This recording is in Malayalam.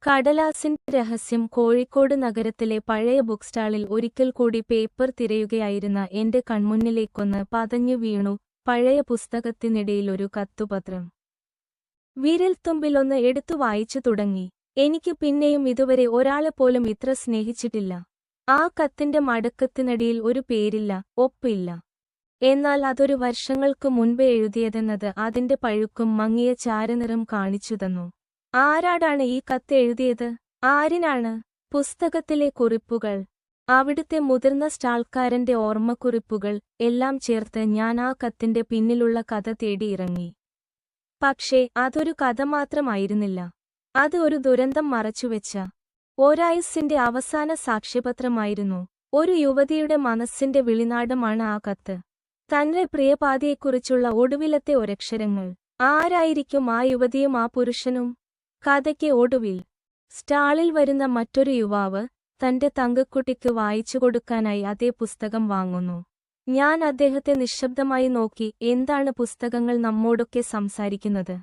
കടലാസിന്റെ രഹസ്യം. കോഴിക്കോട് നഗരത്തിലെ പഴയ ബുക്ക് സ്റ്റാളിൽ ഒരിക്കൽ കൂടി പേപ്പർ തിരയുകയായിരുന്ന എന്റെ കൺമുന്നിലേക്കൊന്ന് പതഞ്ഞു വീണു. പഴയ പുസ്തകത്തിനിടയിൽ ഒരു കത്തുപത്രം. വിരൽത്തുമ്പിലൊന്ന് എടുത്തു വായിച്ചു തുടങ്ങി. എനിക്ക് പിന്നെയും ഇതുവരെ ഒരാളെപ്പോലും ഇത്ര സ്നേഹിച്ചിട്ടില്ല. ആ കത്തിന്റെ മടക്കത്തിനടിയിൽ ഒരു പേരില്ല, ഒപ്പില്ല. എന്നാൽ അതൊരു വർഷങ്ങൾക്കു മുൻപേ എഴുതിയതെന്നത് അതിന്റെ പഴുക്കും മങ്ങിയ ചാരനിറം കാണിച്ചുതന്നു. ആരാടാണ് ഈ കത്ത് എഴുതിയത്? ആരിനാണ്? പുസ്തകത്തിലെ കുറിപ്പുകൾ, അവിടുത്തെ മുതിർന്ന സ്റ്റാൾക്കാരന്റെ ഓർമ്മക്കുറിപ്പുകൾ എല്ലാം ചേർത്ത് ഞാൻ ആ കത്തിന്റെ പിന്നിലുള്ള കഥ തേടിയിറങ്ങി. പക്ഷേ അതൊരു കഥ മാത്രമായിരുന്നില്ല. അത് ഒരു ദുരന്തം മറച്ചുവെച്ച ഒരായുസ്സിന്റെ അവസാന സാക്ഷ്യപത്രമായിരുന്നു. ഒരു യുവതിയുടെ മനസ്സിന്റെ വിളിനാടമാണ് ആ കത്ത്. തന്റെ പ്രിയപാതിയെക്കുറിച്ചുള്ള ഒടുവിലത്തെ ഒരക്ഷരങ്ങൾ. ആരായിരിക്കും ആ യുവതിയും ആ പുരുഷനും? കഥയ്ക്ക് ഒടുവിൽ സ്റ്റാളിൽ വരുന്ന മറ്റൊരു യുവാവ് തന്റെ തങ്കക്കുട്ടിക്ക് വായിച്ചുകൊടുക്കാനായി അതേ പുസ്തകം വാങ്ങുന്നു. ഞാൻ അദ്ദേഹത്തെ നിശ്ശബ്ദമായി നോക്കി. എന്താണ് പുസ്തകങ്ങൾ നമ്മോടൊക്കെ സംസാരിക്കുന്നത്?